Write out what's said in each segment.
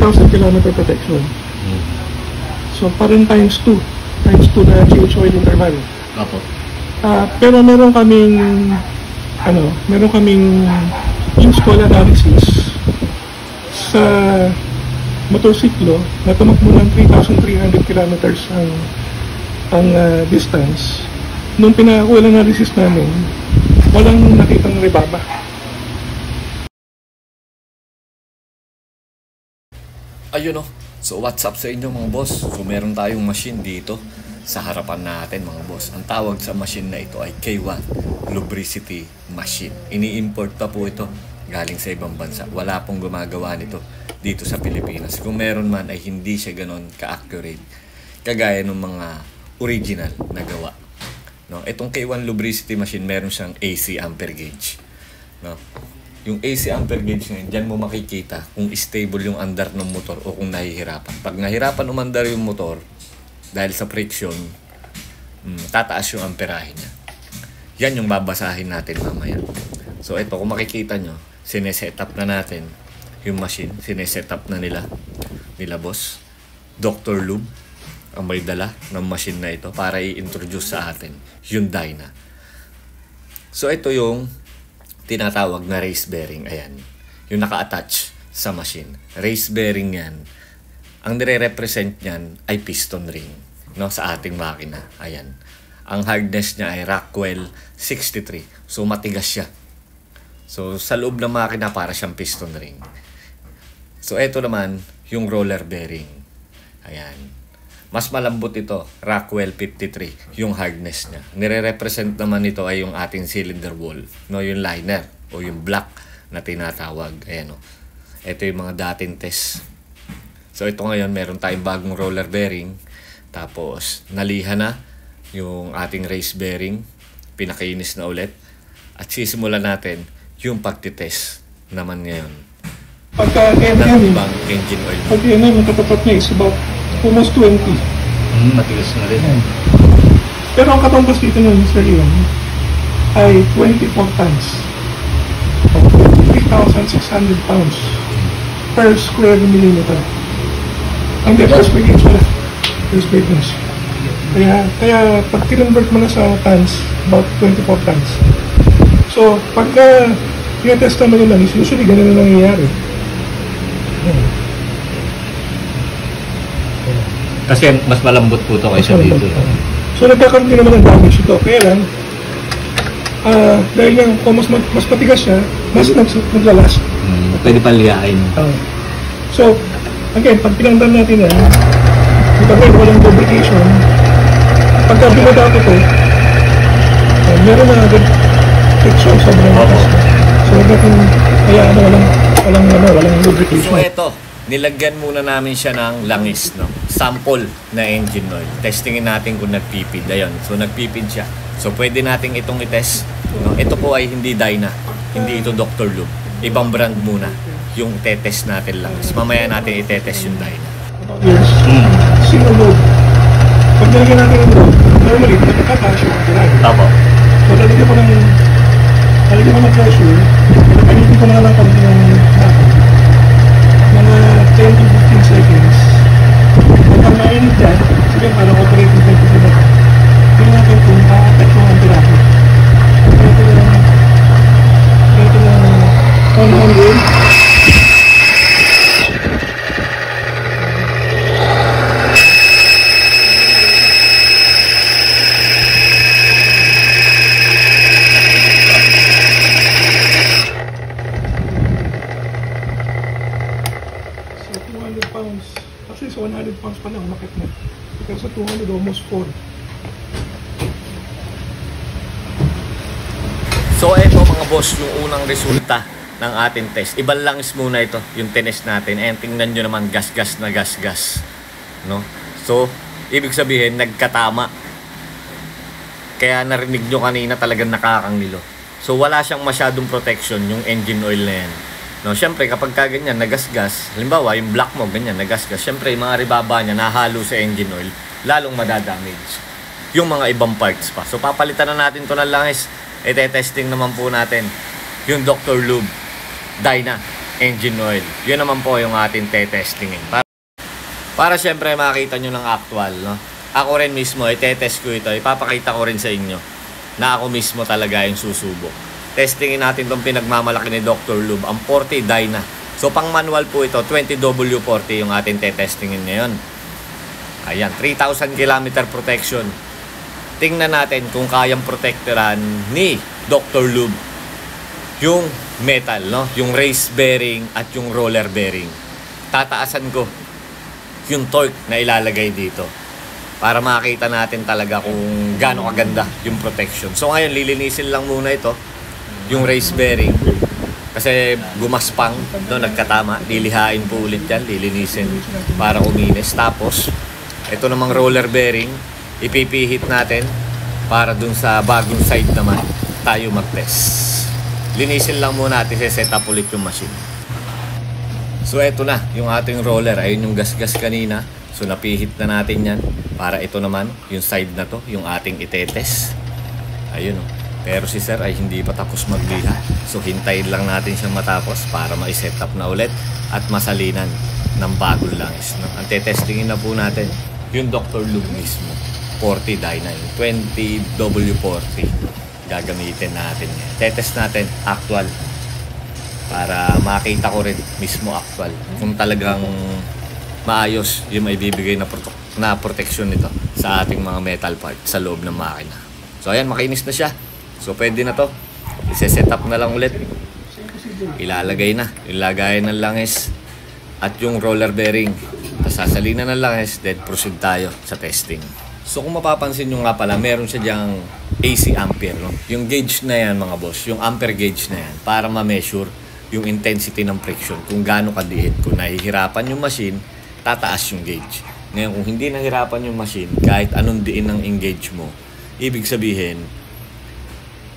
3,000 kilometer protection. So parang times 2 na change oil interval. Opo. Pero meron kaming install analysis sa motorsiklo na tumakbo ng 3,300 kilometers ang distance. Nung pinaka-oil analysis namin, walang nakitang rebaba. Ayun o. So what's up sa inyo mga boss? So meron tayong machine dito sa harapan natin mga boss. Ang tawag sa machine na ito ay K1 Lubricity Machine. Ini-import pa po ito galing sa ibang bansa. Wala pong gumagawa nito dito sa Pilipinas. Kung meron man ay hindi siya ganon ka-accurate kagaya ng mga original na gawa. No, itong K1 Lubricity Machine meron siyang AC ampere gauge. No? Yung AC ampere gauge ngayon, dyan mo makikita kung stable yung andar ng motor o kung nahihirapan. Pag nahihirapan umandar yung motor dahil sa friction, tataas yung amperahe niya. Yan yung babasahin natin mamaya. So ito, kung makikita nyo, sineset-up na natin yung machine. Sineset-up na nila boss. Dr. Lube ang may dala ng machine na ito para i-introduce sa atin yung Dyna. So ito yung tinatawag na race bearing. Ayan. Yung naka-attach sa machine. Race bearing yan. Ang nire-represent niyan ay piston ring, no, sa ating makina. Ayan. Ang hardness niya ay Rockwell 63. So matigas siya. So sa loob ng makina para siyang piston ring. So ito naman yung roller bearing. Ayan. Mas malambot ito, Rockwell 53, yung hardness niya. Nire-represent naman ito ay yung ating cylinder wall, no, yung liner o yung block na tinatawag. Ayan o. Ito yung mga dating test. So ito ngayon, meron tayong bagong roller bearing. Tapos naliha na yung ating race bearing. Pinakinis na ulit. At sisimulan natin yung pagtitest naman ngayon. Pagka engine oil. Pag yung katapat niya is about almost 20. Matigas na rin. Pero ang katumbas dito ng Mr. Leon ay 24 tons. 3,600 pounds per square millimeter. Ang first page wala. First page. Kaya pag kinonvert mo na sa tons, about 24 tons. So, pagka tinetest naman yung langis, usually ganun na nangyayari. Kasi mas malambot po ito kaysa dito. So nagkakaroon din naman ng damage ito. Kaya lang, dahil nga kung mas matigas siya, mas naglalast. Pwede palihain. So, again, pag pinangdan natin yan, ipagay walang lubrication, pagka binaba ko ito, meron na agad friction sobrang lakas. So, natin, kaya walang lubrication. So, ito. Nilagyan muna namin siya ng langis, no? Sample na engine oil. Testingin natin kung nagpipid. Ayun. So, nagpipid siya. So, pwede natin itong i-test. No? Ito po ay hindi Dyna. Hindi ito Dr. Lube. Ibang brand muna yung i-test natin langis. Mamaya natin i-test yung Dyna. Yes. Single load. Pag nilagyan natin yung load, normally, nakakasya ang kiray. Tama. So, nalagyan ko ng pressure. Panitin ko na lang kami ng mga 10 to 15 seconds. Kapag mainit dyan, sige, parang operating temperature na. Tingnan natin kung ma-attach yung amperahe. Ito na 100. Pounds. Actually, sa 100 pounds pa lang, umakit na. Pero sa 200, almost 4. So, ito mga boss, yung unang resulta ng ating test. Ibang langis muna ito, yung tinest natin. And tingnan nyo naman, gas-gas na gas-gas. No? So, ibig sabihin, nagkatama. Kaya narinig nyo kanina talagang nakakangilo. So, wala siyang masyadong protection, yung engine oil na yan. No, syempre kapag ganyan nagasgas, halimbawa yung block mo ganyan nagasgas, syempre yung mga ribaba niya nahalo sa engine oil, lalong madadamage yung mga ibang parts pa. So papalitan na natin 'to ng langis. Ite-testing naman po natin yung Dr. Lube Dyna engine oil. Yun naman po yung ating testingin. Para syempre makita nyo ng actual, no? Ako rin mismo, itetest ko ito. Ipapakita ko rin sa inyo na ako mismo talaga yung susubok. Testingin natin itong pinagmamalaki ni Dr. Lube, ang 40 Dyna. So pang manual po ito, 20W40 yung ating tetestingin ngayon. Ayan, 3,000 km protection. Tingnan natin kung kayang protektoran ni Dr. Lube yung metal, no? Yung race bearing at yung roller bearing. Tataasan ko yung torque na ilalagay dito para makita natin talaga kung gaano kaganda yung protection. So ngayon, lilinisin lang muna ito, yung race bearing. Kasi gumaspang, no, nagkatama. Lilihain po ulit yan, lilinisin para kuminis. Tapos, ito namang roller bearing, ipipihit natin para dun sa bagong side naman tayo mag-test. Linisin lang muna natin, set up ulit yung machine. So eto na, yung ating roller. Ayun yung gas-gas kanina. So napihit na natin yan. Para ito naman, yung side na to, yung ating itetest. Ayun o. Pero si sir ay hindi pa tapos magliha. So hintayin lang natin siyang matapos para ma-set up na ulit at masalinan ng bagong langis. No? Ang tetestingin na po natin, yung Dr. Lube mismo. 40 Dyna, 20W40. Gagamitin natin yan. Tetest natin, actual. Para makita ko rin mismo actual kung talagang maayos yung may bibigay na protection nito sa ating mga metal part sa loob ng makina. So ayan, makinis na siya. So pwede na to. I-set up na lang ulit. Ilalagay na. Ilagay ng langis at yung roller bearing. Tapos sasalinan ng langis, then proceed tayo sa testing. So kung mapapansin nyo nga pala, meron siya diyang AC ampere, no? Yung gauge na yan mga boss, yung ampere gauge na yan, para ma-measure yung intensity ng friction, kung gaano kadiin. Kung nahihirapan yung machine, tataas yung gauge. Ngayon, kung hindi nahihirapan yung machine, kahit anong diin ng engage mo, ibig sabihin,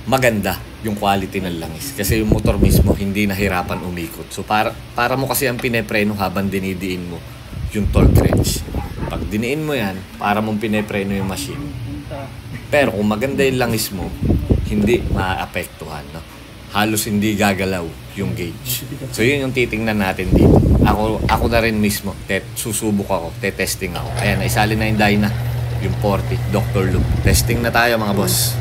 maganda yung quality ng langis. Kasi yung motor mismo, hindi nahirapan umikot. So, para mo kasi ang pinepreno habang dinidiin mo yung torque wrench. Pag diniin mo yan, para mong pinepreno yung machine. Pero kung maganda yung langis mo, hindi maapektuhan, no? Halos hindi gagalaw yung gauge. So yun yung titingnan natin dito. Ako na rin mismo, susubok ako, testing ako. Ayan, isali na yung Dyna, yung 40, Dr. Lube. Testing na tayo mga boss.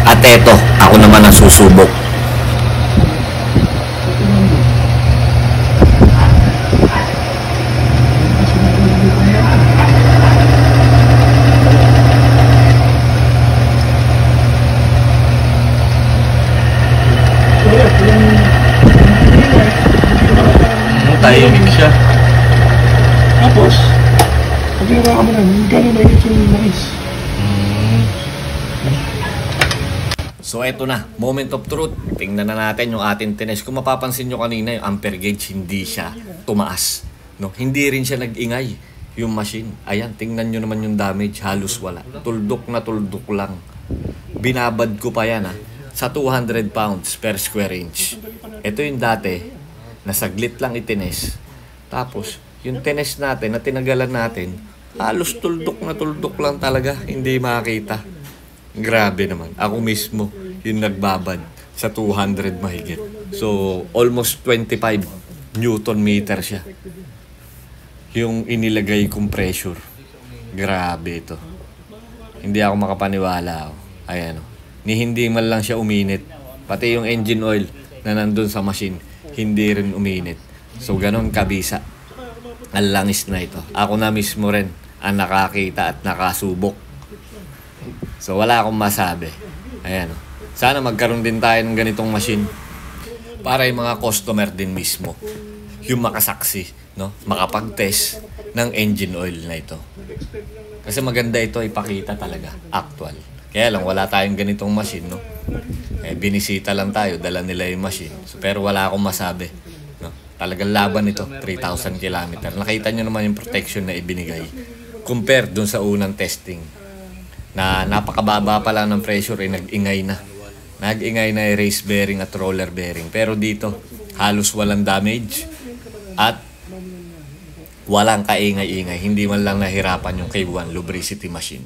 At eto, ako naman ang susubok. Tahimik siya. Tapos, pag ginawa ka mo lang, gano'n na yung langis. So eto na, moment of truth. Tingnan na natin yung ating tines. Kung mapapansin nyo kanina, yung ampere gauge hindi siya tumaas, no? Hindi rin siya nag-ingay yung machine. Ayan, tingnan nyo naman yung damage, halos wala. Tuldok na tuldok lang. Binabad ko pa yan sa 200 pounds per square inch. Ito yung dati, nasaglit lang itines. Tapos, yung tines natin na tinagalan natin, halos tuldok na tuldok lang talaga. Hindi makita. Grabe naman. Ako mismo yung nagbabad sa 200 mahigit. So, almost 25 Newton meter siya. Yung inilagay kong pressure. Grabe ito. Hindi ako makapaniwala. Ayan o. Ni hindi man lang siya uminit. Pati yung engine oil na nandun sa machine, hindi rin uminit. So, ganon kabisa. Ang langis na ito. Ako na mismo rin ang nakakita at nakasubok. So, wala akong masabi. Ayan o. Sana magkaroon din tayo ng ganitong machine para yung mga customer din mismo yung makasaksi, no? Makapag-test ng engine oil na ito. Kasi maganda ito ipakita talaga, actual. Kaya lang wala tayong ganitong machine, no? Binisita lang tayo, dala nila yung machine. So, pero wala akong masabi, no? Talagang laban ito, 3,000 kilometer. Nakita nyo naman yung protection na ibinigay. Compare dun sa unang testing. Na napakababa pa lang ng pressure, nag-ingay na. Nag-ingay na yung race bearing at roller bearing. Pero dito, halos walang damage. At walang kaingay-ingay. Hindi man lang nahirapan yung K1 lubricity machine.